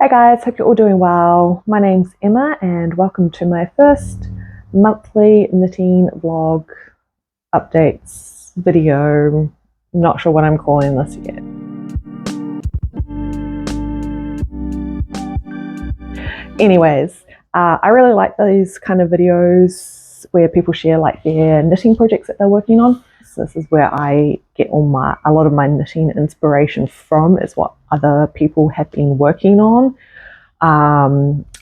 Hey guys, hope you're all doing well. My name's Emma and welcome to my first monthly knitting vlog updates video. Not sure what I'm calling this yet. Anyways, I really like these kind of videos where people share like their knitting projects that they're working on. So this is where I get a lot of my knitting inspiration from, is what other people have been working on.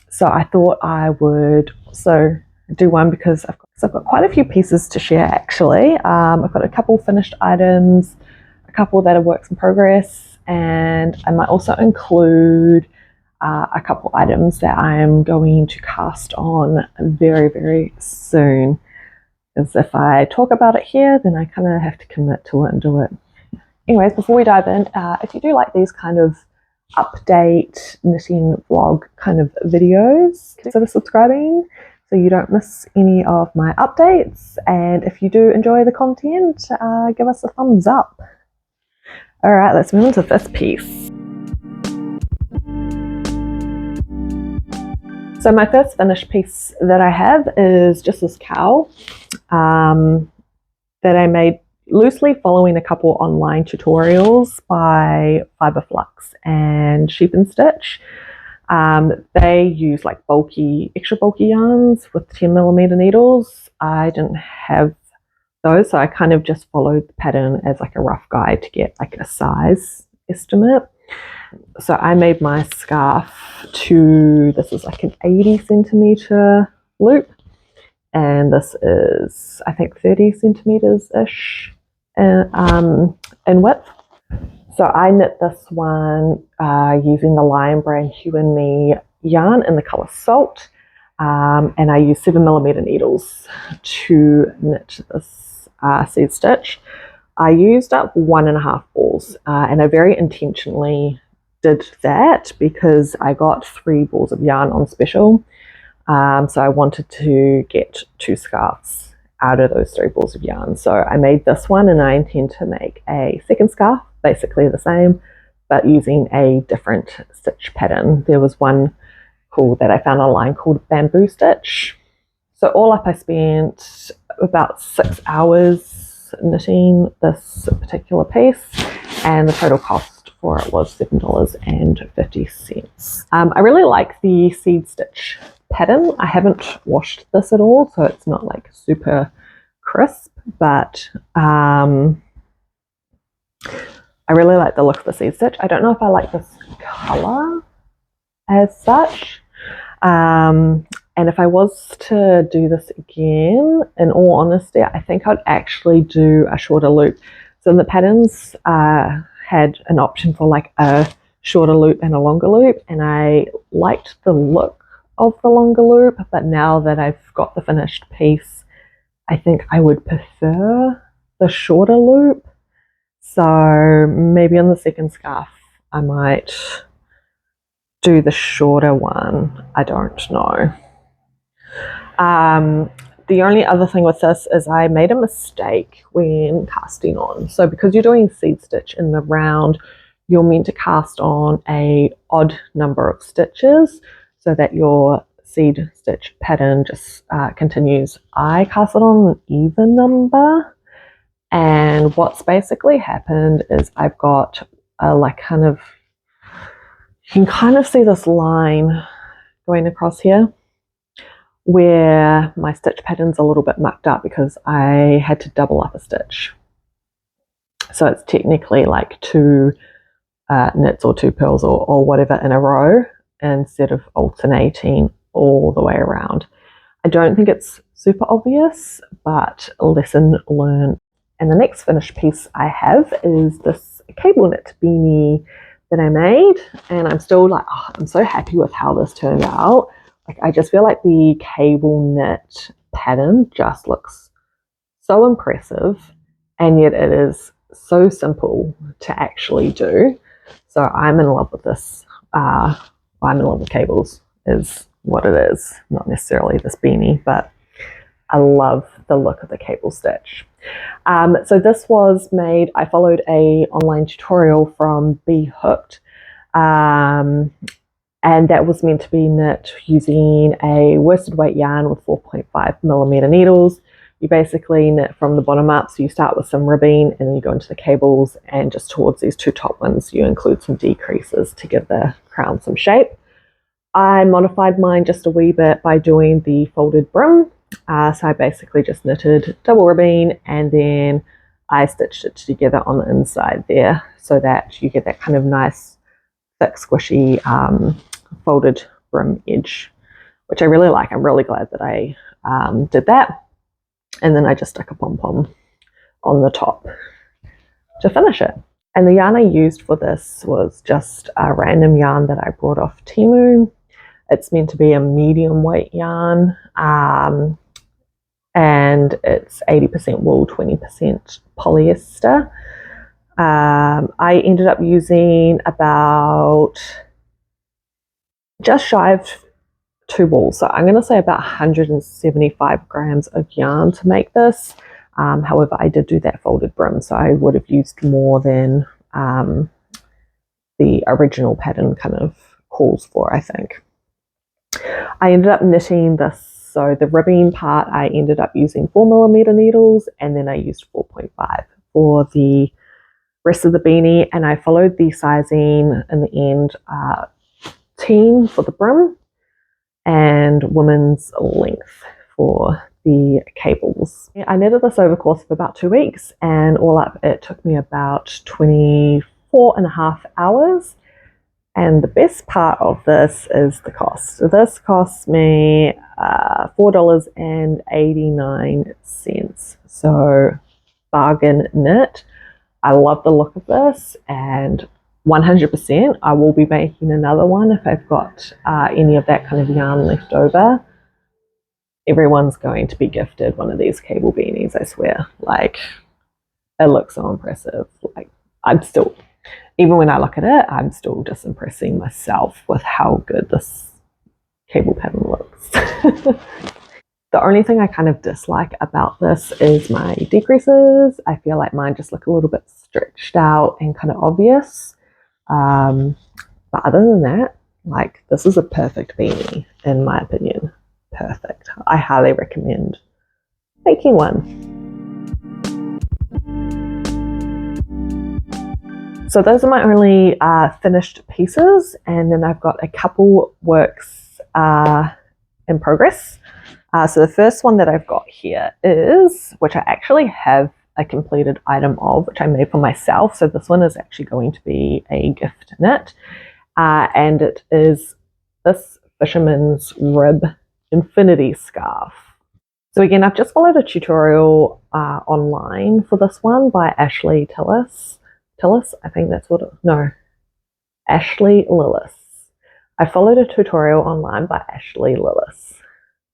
So I thought I would also do one because I've got quite a few pieces to share actually. I've got a couple finished items, a couple that are works in progress, and I might also include a couple items that I'm going to cast on very, very soon. Because if I talk about it here, then I kind of have to commit to it and do it. Anyways, before we dive in, if you do like these kind of update knitting vlog kind of videos, consider subscribing so you don't miss any of my updates. And if you do enjoy the content, give us a thumbs up. All right, let's move into this piece. So my first finished piece that I have is just this cowl that I made loosely following a couple online tutorials by Fiberflux and Sheep and Stitch. They use like extra bulky yarns with 10mm needles. I didn't have those, so I kind of just followed the pattern as like a rough guide to get like a size estimate. So I made my scarf to, this is like an 80cm loop, and this is I think 30cm-ish in width. So I knit this one using the Lion Brand Hue and Me yarn in the colour Salt, and I use 7mm needles to knit this seed stitch. I used up 1.5 balls, and I very intentionally did that because I got 3 balls of yarn on special. So I wanted to get 2 scarves out of those 3 balls of yarn. So I made this one, and I intend to make a second scarf, basically the same, but using a different stitch pattern. There was one that I found online called Bamboo Stitch. So all up I spent about 6 hours knitting this particular piece, and the total cost for it was $7.50. I really like the seed stitch pattern. I haven't washed this at all, so it's not like super crisp, but I really like the look of the seed stitch. I don't know if I like this color as such, and if I was to do this again, in all honesty, I think I'd actually do a shorter loop. So the patterns had an option for like a shorter loop and a longer loop, and I liked the look of the longer loop, but now that I've got the finished piece, I think I would prefer the shorter loop. So maybe on the second scarf I might do the shorter one. I don't know. The only other thing with this is I made a mistake when casting on. So because you're doing seed stitch in the round, you're meant to cast on a odd number of stitches so that your seed stitch pattern just continues. I cast it on an even number, and what's basically happened is I've got a like kind of, you can kind of see this line going across here where my stitch pattern's a little bit mucked up because I had to double up a stitch. So it's technically like 2 knits or 2 purls or whatever in a row, instead of alternating all the way around. I don't think it's super obvious, but lesson learned. And the next finished piece I have is this cable knit beanie that I made, and I'm still like, oh, I'm so happy with how this turned out. Like, I just feel like the cable knit pattern just looks so impressive, and yet it is so simple to actually do. So I'm in love with this. I'm in love with cables is what it is, not necessarily this beanie, but I love the look of the cable stitch. So this was made, I followed a online tutorial from Be Hooked, and and that was meant to be knit using a worsted weight yarn with 4.5mm needles. You basically knit from the bottom up, so you start with some ribbing and then you go into the cables, and just towards these two top ones you include some decreases to give the crown some shape. I modified mine just a wee bit by doing the folded brim. So I basically just knitted double ribbing and then I stitched it together on the inside there so that you get that kind of nice thick squishy folded brim edge, which I really like. I'm really glad that I did that. And then I just stuck a pom-pom on the top to finish it. And the yarn I used for this was just a random yarn that I brought off Temu. It's meant to be a medium weight yarn, and it's 80% wool, 20% polyester. I ended up using about just shy of 2 balls, so I'm going to say about 175 grams of yarn to make this. However, I did do that folded brim, so I would have used more than the original pattern kind of calls for, I think. I ended up knitting this, so the ribbing part I ended up using 4mm needles, and then I used 4.5 for the rest of the beanie, and I followed the sizing in the end, teen for the brim and women's length for the cables. I knitted this over the course of about 2 weeks, and all up it took me about 24.5 hours. And the best part of this is the cost. So this cost me $4.89. So bargain knit. I love the look of this, and 100% I will be making another one if I've got any of that kind of yarn left over. Everyone's going to be gifted one of these cable beanies, I swear. Like, it looks so impressive. Like, I'm still, even when I look at it, I'm still just impressing myself with how good this cable pattern looks. The only thing I kind of dislike about this is my decreases. I feel like mine just look a little bit stretched out and kind of obvious. But other than that, like, this is a perfect beanie, in my opinion. Perfect. I highly recommend making one. So those are my only finished pieces, and then I've got a couple works in progress. So the first one that I've got here is, which I actually have a completed item of, which I made for myself. So this one is actually going to be a gift knit, and it is this Fisherman's Rib infinity scarf. So again, I've just followed a tutorial online for this one by Ashley Tillis, I think that's what it, no, Ashley Lillis. I followed a tutorial online by Ashley Lillis.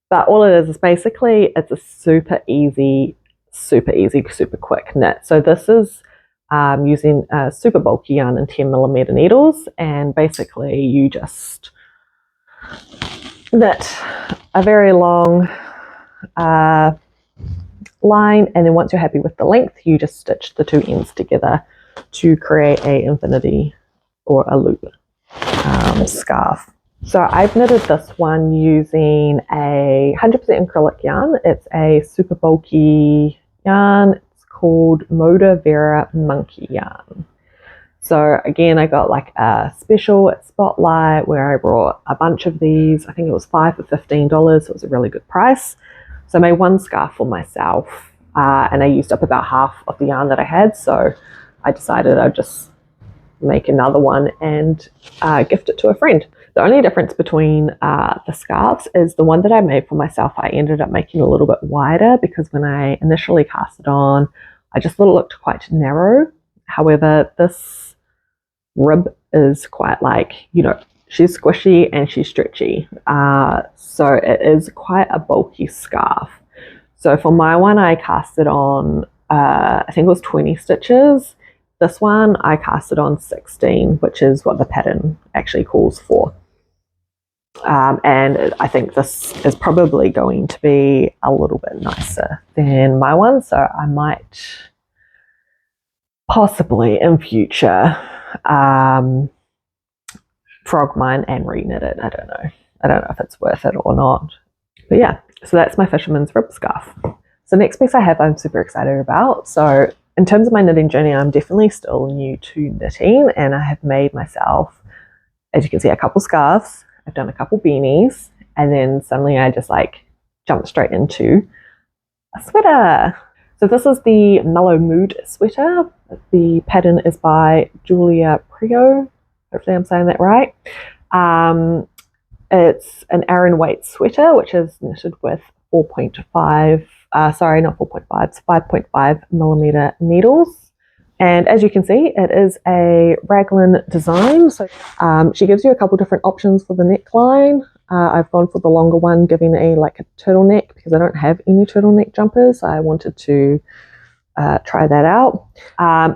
But all it is basically, it's a super easy, super quick knit. So this is using a super bulky yarn and 10mm needles, and basically you just knit a very long line, and then once you're happy with the length, you just stitch the two ends together to create a infinity or a loop scarf. So I've knitted this one using a 100% acrylic yarn. It's a super bulky yarn. It's called Moda Vera Monkey yarn. So again, I got like a special at Spotlight where I brought a bunch of these. I think it was 5 for $15. So it was a really good price. So I made one scarf for myself, and I used up about half of the yarn that I had. So I decided I'd just make another one and gift it to a friend. The only difference between the scarves is the one that I made for myself, I ended up making a little bit wider because when I initially cast it on, I just thought it looked quite narrow. However, this rib is quite like, you know, she's squishy and she's stretchy. So it is quite a bulky scarf. So for my one, I cast it on, I think it was 20 stitches. This one, I cast it on 16, which is what the pattern actually calls for. And I think this is probably going to be a little bit nicer than my one, so I might possibly in future frog mine and reknit it. I don't know if it's worth it or not. But yeah, so that's my Fisherman's Rib scarf. So next piece I have I'm super excited about. So in terms of my knitting journey, I'm definitely still new to knitting, and I have made myself, as you can see, a couple scarves. I've done a couple beanies, and then suddenly I just like jumped straight into a sweater. So this is the Mellow Mood sweater. The pattern is by Julia Prio. Hopefully I'm saying that right. It's an Aran weight sweater, which is knitted with 4.5, sorry, not 4.5, it's 5.5 millimeter needles. And as you can see, it is a raglan design. So she gives you a couple different options for the neckline. I've gone for the longer one, giving a turtleneck, because I don't have any turtleneck jumpers. So I wanted to try that out.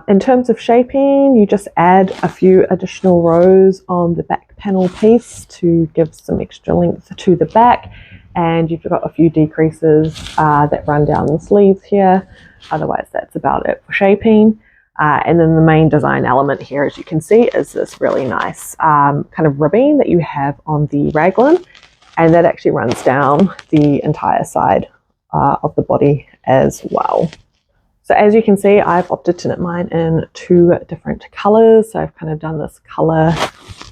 In terms of shaping, you just add a few additional rows on the back panel piece to give some extra length to the back, and you've got a few decreases that run down the sleeves here. Otherwise, that's about it for shaping. And then the main design element here, as you can see, is this really nice kind of ribbing that you have on the raglan, and that actually runs down the entire side of the body as well. So as you can see, I've opted to knit mine in 2 different colours. So I've kind of done this colour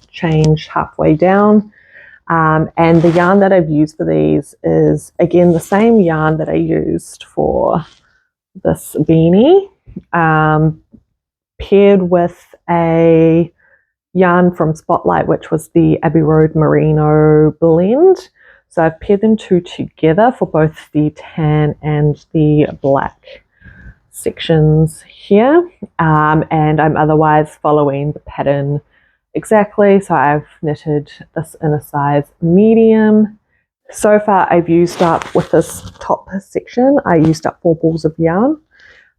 change halfway down. And the yarn that I've used for these is, again, the same yarn that I used for this beanie, paired with a yarn from Spotlight, which was the Abbey Road Merino blend. So I've paired them 2 together for both the tan and the black sections here, and I'm otherwise following the pattern exactly. So I've knitted this in a size medium. So far I've used up, with this top section, I used up 4 balls of yarn,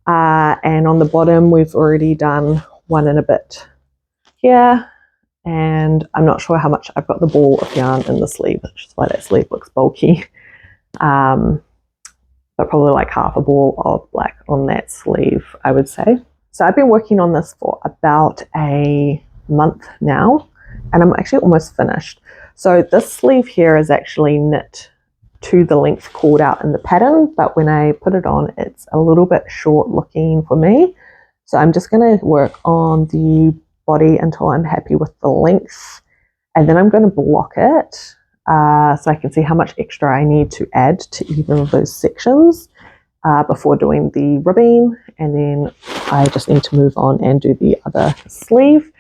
and on the bottom we've already done 1 and a bit here, and I'm not sure how much I've got the ball of yarn in the sleeve, which is why that sleeve looks bulky. But probably like half a ball of black on that sleeve, I would say. So I've been working on this for about a month now, and I'm actually almost finished. So this sleeve here is actually knit to the length called out in the pattern, but when I put it on, it's a little bit short looking for me. So I'm just going to work on the body until I'm happy with the length, and then I'm going to block it. So I can see how much extra I need to add to either of those sections before doing the ribbing, and then I just need to move on and do the other sleeve,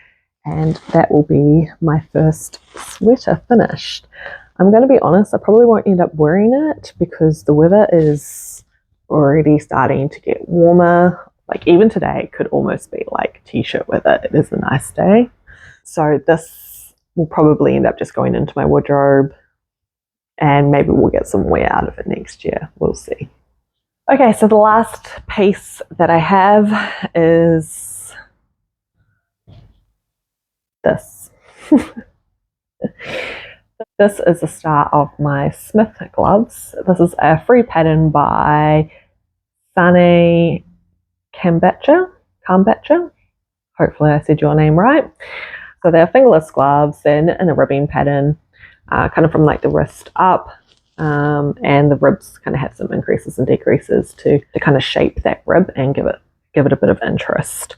and that will be my first sweater finished. I'm going to be honest, I probably won't end up wearing it because the weather is already starting to get warmer. Like even today it could almost be like t-shirt weather. It is a nice day. So this will probably end up just going into my wardrobe, and maybe we'll get some wear out of it next year. We'll see. Okay, so the last piece that I have is this. This is the start of my Smith gloves. This is a free pattern by Sane Kambacha. Hopefully I said your name right. So they're fingerless gloves. They're knit in a ribbing pattern, kind of from like the wrist up, and the ribs kind of have some increases and decreases to kind of shape that rib and give it a bit of interest.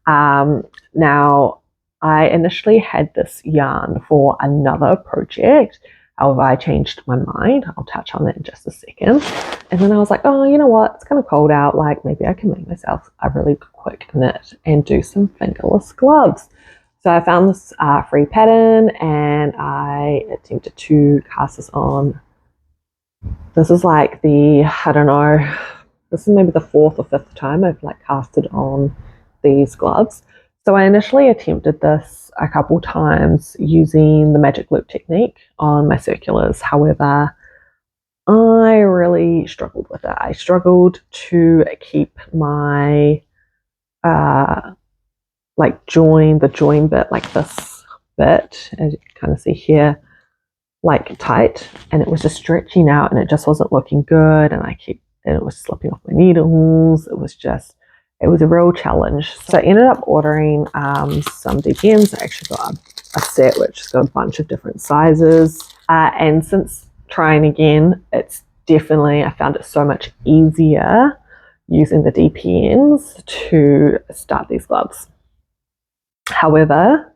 Now, I initially had this yarn for another project. However, I changed my mind. I'll touch on that in just a second. And then I was like, oh, you know what? It's kind of cold out. Like maybe I can make myself a really quick knit and do some fingerless gloves. So I found this free pattern and I attempted to cast this on. This is like I don't know, this is maybe the 4th or 5th time I've like casted on these gloves. So I initially attempted this a couple times using the magic loop technique on my circulars. However, I really struggled with it. I struggled to keep my the join bit, like this bit, as you can kind of see here, like tight, and it was just stretching out and it just wasn't looking good, and it was slipping off my needles. It was a real challenge. So I ended up ordering some DPMs. I actually got a set which has got a bunch of different sizes. And since trying again, it's definitely, I found it so much easier using the DPNs to start these gloves. However,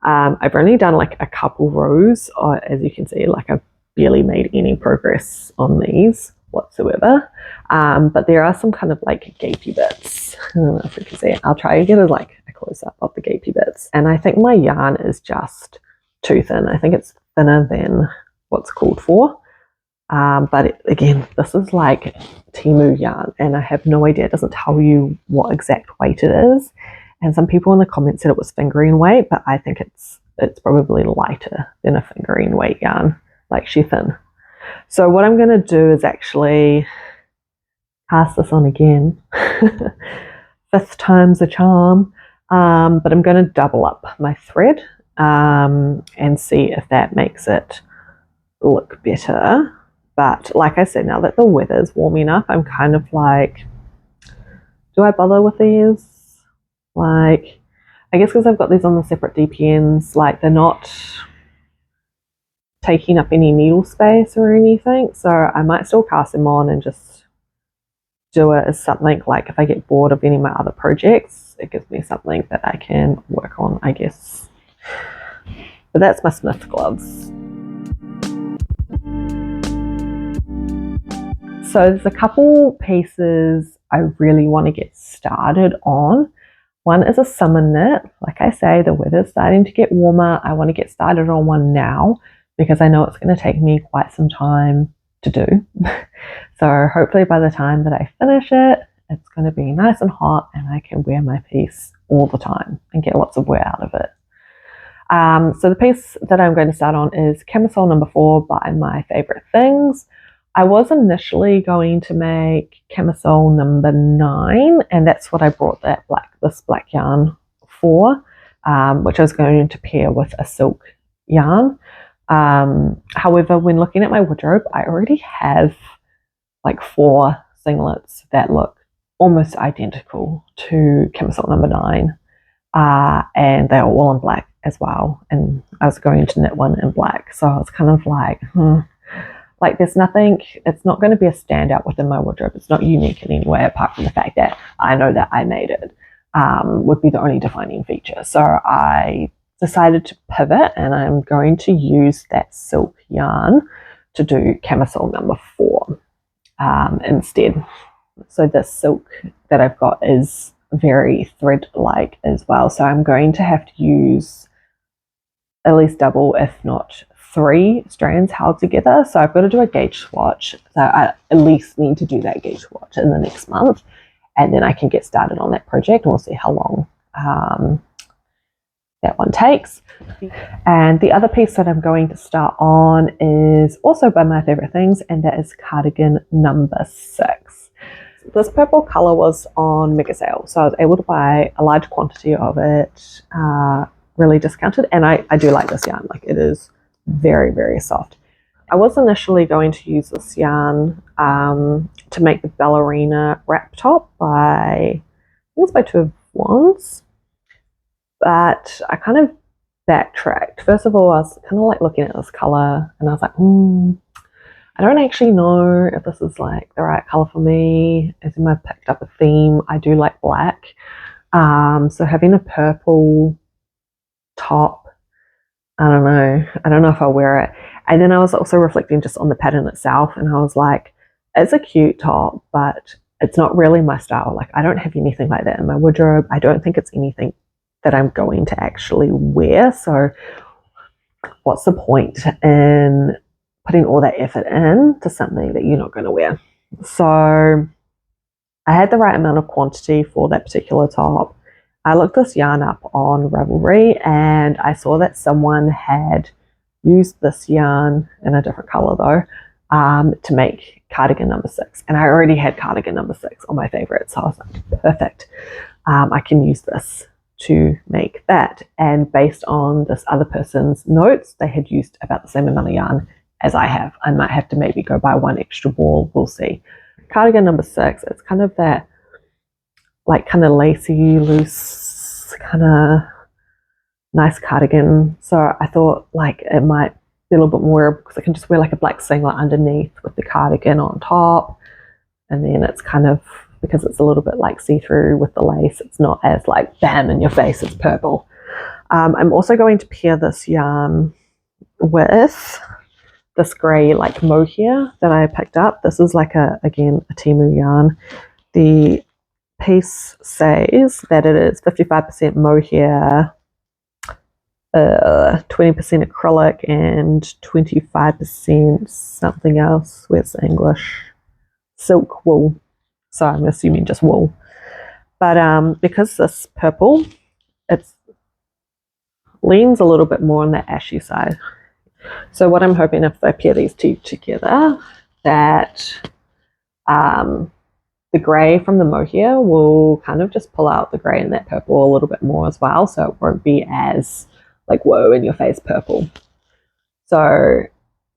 I've only done like a couple rows, as you can see, like I've barely made any progress on these whatsoever. But there are some kind of like gapey bits. I don't know if you can see it. I'll try to get a close up of the gapey bits. And I think my yarn is just too thin. I think it's thinner than what's called for. But again, this is like Temu yarn and I have no idea. It doesn't tell you what exact weight it is. And some people in the comments said it was fingering weight, but I think it's probably lighter than a fingering weight yarn, like chiffon. So what I'm going to do is actually cast this on again. 5th time's a charm. But I'm going to double up my thread and see if that makes it look better. But like I said, now that the weather's warm enough, I'm kind of like, do I bother with these? Like, I guess because I've got these on the separate DPNs, like they're not taking up any needle space or anything. So I might still cast them on and just do it as something like if I get bored of any of my other projects, it gives me something that I can work on, I guess. But that's my Smith gloves. So there's a couple pieces I really want to get started on. One is a summer knit. Like I say, the weather's starting to get warmer. I want to get started on one now because I know it's going to take me quite some time to do. So hopefully by the time that I finish it, it's going to be nice and hot and I can wear my piece all the time and get lots of wear out of it. So the piece that I'm going to start on is Camisole No. 4 by My Favorite Things. I was initially going to make Camisole No. 9, and that's what I brought this black yarn for, which I was going to pair with a silk yarn. However, when looking at my wardrobe, I already have like 4 singlets that look almost identical to Camisole No. 9, and they are all in black as well. And I was going to knit one in black, so I was kind of like, like there's nothing, it's not going to be a standout within my wardrobe. It's not unique in any way apart from the fact that I know that I made it, would be the only defining feature. So I decided to pivot and I'm going to use that silk yarn to do Camisole No. 4 instead. So the silk that I've got is very thread-like as well. So I'm going to have to use at least double, if not 3 strands held together. So I've got to do a gauge swatch. So I at least need to do that gauge swatch in the next month. And then I can get started on that project and we'll see how long that one takes. And the other piece that I'm going to start on is also by My Favorite Things, and that is Cardigan No. 6. This purple color was on mega sale, so I was able to buy a large quantity of it, really discounted, and I do like this yarn. Like, it is very, very soft. I was initially going to use this yarn to make the Ballerina wrap top by, I think it's by 2 of Wands, but I kind of backtracked. First of all, I was kind of like looking at this color and I was like, I don't actually know if this is like the right color for me. As in, I picked up a theme. I do like black. So having a purple top, I don't know. I don't know if I'll wear it. And then I was also reflecting just on the pattern itself, and I was like, it's a cute top, but it's not really my style. Like, I don't have anything like that in my wardrobe. I don't think it's anything that I'm going to actually wear. So what's the point in putting all that effort in to something that you're not going to wear? So I had the right amount of quantity for that particular top. I looked this yarn up on Ravelry and I saw that someone had used this yarn in a different color though, to make Cardigan No. 6. And I already had Cardigan No. 6 on my favorite, so I was like, perfect. I can use this to make that. And based on this other person's notes, they had used about the same amount of yarn as I have. I might have to maybe go buy 1 extra ball, we'll see. Cardigan No. 6, it's kind of that like kind of lacy, loose, kind of nice cardigan. So I thought like it might be a little bit more because I can just wear like a black singlet underneath with the cardigan on top. And then it's kind of, because it's a little bit like see-through with the lace, it's not as like bam in your face, it's purple. I'm also going to pair this yarn with this grey like mohair that I picked up. This is like again a Temu yarn. The piece says that it is 55% mohair, 20% acrylic, and 25% something else. Where's the English? Silk wool. So I'm assuming just wool. But because this purple, it leans a little bit more on the ashy side. So what I'm hoping, if I pair these two together, that the grey from the mohair will kind of just pull out the grey in that purple a little bit more as well, so it won't be as like whoa in your face purple. So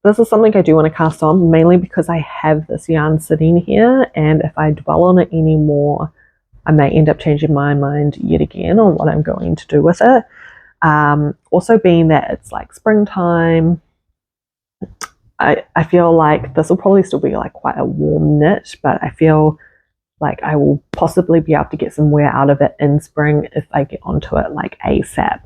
this is something I do want to cast on, mainly because I have this yarn sitting here, and if I dwell on it anymore, I may end up changing my mind yet again on what I'm going to do with it. Also being that it's like springtime, I feel like this will probably still be like quite a warm knit, but I feel like I will possibly be able to get some wear out of it in spring if I get onto it like ASAP.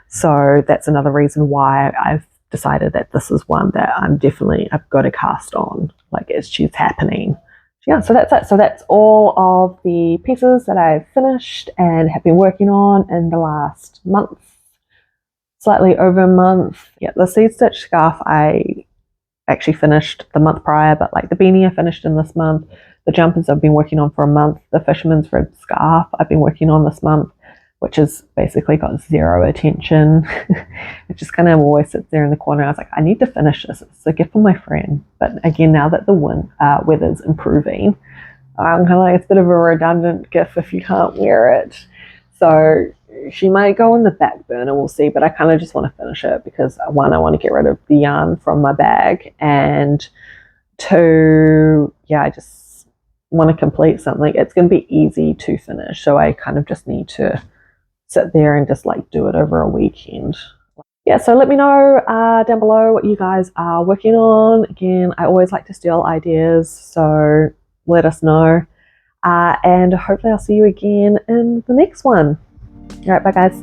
So that's another reason why I've decided that this is one that I've got to cast on, like as she's happening. Yeah, so that's it. So that's all of the pieces that I've finished and have been working on in the last month, slightly over a month. Yeah, the seed stitch scarf I actually finished the month prior, but like the beanie I finished in this month. The jumpers I've been working on for a month. The Fisherman's Rib scarf I've been working on this month, which has basically got zero attention. It just kind of always sits there in the corner. I was like, I need to finish this. It's a gift for my friend. But again, now that the weather's improving, I'm kind of like, it's a bit of a redundant gift if you can't wear it. So she might go on the back burner, we'll see. But I kind of just want to finish it because one, I want to get rid of the yarn from my bag, and two, yeah, I just want to complete something. It's going to be easy to finish, so I kind of just need to sit there and just like do it over a weekend. Yeah, so let me know down below what you guys are working on. Again, I always like to steal ideas, so let us know. And hopefully I'll see you again in the next one. All right, bye guys.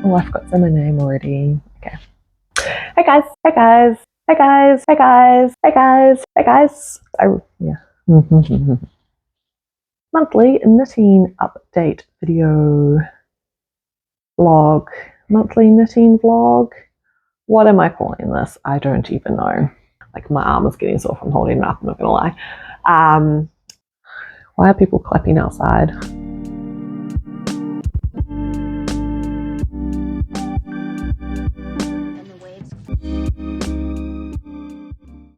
Oh, I forgot to say my name already. Okay. Hey guys, hey guys, hey guys, hey guys, hey guys, hey guys. Yeah. Monthly knitting update video vlog. Monthly knitting vlog. What am I calling this? I don't even know. Like my arm is getting sore from holding it up, I'm not gonna lie. Why are people clapping outside?